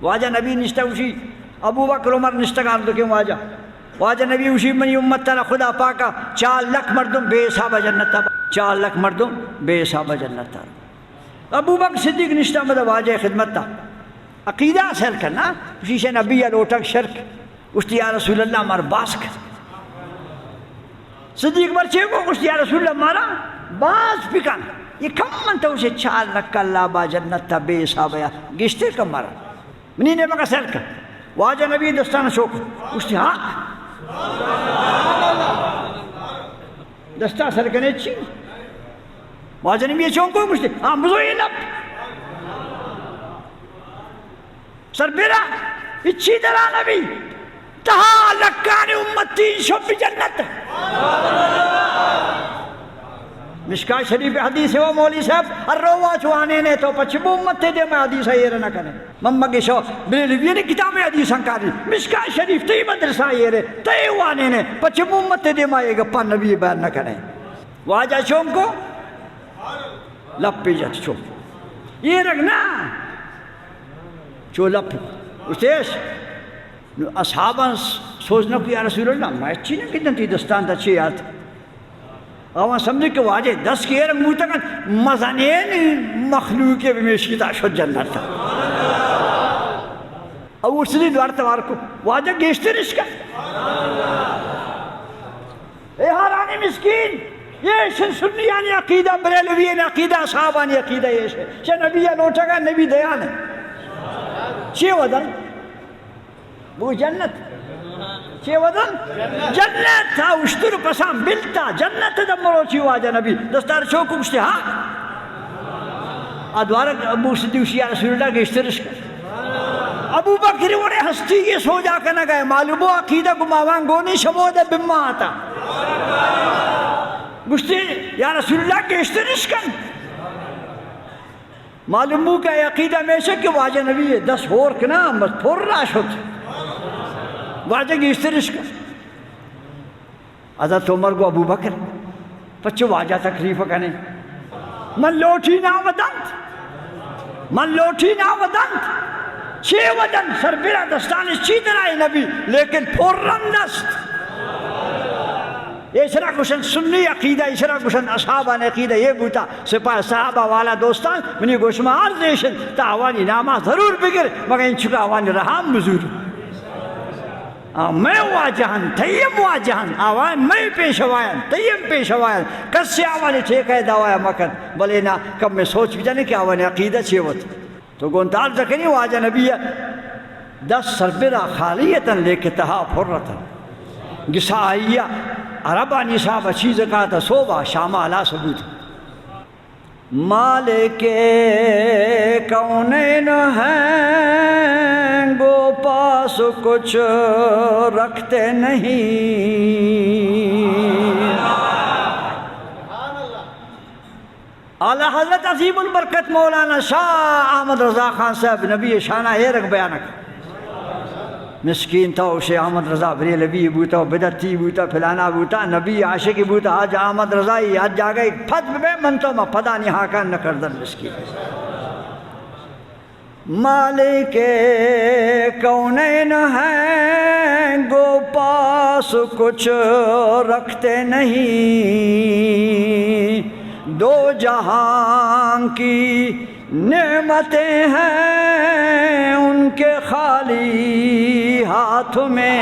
واجہ نبی نشتہ اسی ابو بکر عمر نشتہ کار کہ واجہ نبی اسی منی امت تانا خدا پاکا 4 لکھ مردم بے حساب جنت تا 4 لکھ مردم بے حساب جنت تا ابو بکر صدیق نشتہ مدہ واجہ خدمت تا عقیدہ سیل کرنا اسی سے نبی لوٹک شرک اشتی یا رسول اللہ مار باسک صدیق برچے کو اشتی یا رسول اللہ مارا باس پکن یہ کم منتا اسے 4 لکھ اللہ با جنت تا بے حساب یا گشتے کم مارا منی نے بکا سیل کر واجہ نبی دستان شوک اشتی ہاں دستا سر کنے چی واجہ نبی چون کو مجھتے ہاں بزوئی لب سر بیرا اچھی درہ نبی تہا لکانی امت 300 جنت مشکا شریف حدیث ہے وہ مولی صاحب الروا چوانے نے تو پچھبو امت دے میں حدیث ہے یہ نہ کرنے ممگی شو بلیلیوی نے کتاب حدیث انکاری مشکا شریف تی مدرسہ یہ رہے تی وانے نے پچھبو امت دے میں یہ گپا نبی بیان نہ کرنے واجہ چون کو لپ پی جات چون یہ رکھنا چو لپ اسیش اصحابان سوچنا کہ یا رسول اللہ میں اچھی نہ کتن تی دستان تا چی آتا آوان سمجھے کہ واجہ 10 کی ایرک موتا کن مزانین مخلوق کے بمیشکی تا شد جنت تا اور سلی دوار توار کو واجہ گیشتے رشکا اے حرانی مسکین یہ سنیانی عقیدہ بریلویین عقیدہ صحابانی عقیدہ یہ ہے نبی لوٹا گا نبی دیان ہے چی ودن وہ جنت چی ودن جنت تھا اشتر پسام بلتا جنت دمرو چی واجہ نبی دستار چوکو اشتے ہاں ادوار ابو صدیوشی یا رسول اللہ کے اشترش کر ابو بکر وڑے ہستی یہ سو جا کے نہ گئے معلوم ہو عقیدہ گماوان گونی شمود بما آتا گشتے یا رسول اللہ کے اشترش کر معلوم ہو کہ عقیدہ میں سے کہ واجہ نبی 10 ہور کنا بس پھر راش ہوتا واجہ کی اشترش کر حضرت عمر کو ابو بکر پچھو واجہ تکلیف کنے من لوٹی نا ودنت من لوٹی نا ودنت چی ودن سر بیرا دستان چی درائی نبی لیکن پھرم دست یہ شرع کشن سنی عقیدہ یہ شرع کشن اصحابان عقیدہ یہ بوتا سپاہ صحابہ والا دوستان منی گوشما عرض دیشن تا آوانی نامہ ضرور بگر مگر ان چکا آوانی رحام بزور میں واجہن تیم واجہن آوان میں پیش ہوائن تیم پیش ہوائن کس سے آوانی ٹھیک ہے دعوی مکن بلے نا کب میں سوچ بھی جانے کہ آوانی عقیدہ چیوت تو گونتال زکنی واجہ نبی 10 سربرہ خالیتاً لیکے تہا پھرتاً گسا آئیہ عربانی صاحب چیز کہتا صوبہ شامہ علا ثبوت مالک کونین ہیں گو پاس کچھ رکھتے نہیں اعلیٰ حضرت عظیم البرکت مولانا شاہ احمد رضا خان صاحب نبی شانہ ایرک بیانک مسکین تھا اسے احمد رضا بریلوی بوتا بدتی بوتا پھلانا بوتا نبی عاشقی بوتا حج احمد رضائی حج جاگا ایک پھد بے منتو میں پھدا نہیں حاکان نہ کردن مسکین مالک کونین ہیں گو پاس کچھ رکھتے نہیں 2 جہان کی نعمتیں ہیں ان کے خالی ہاتھ میں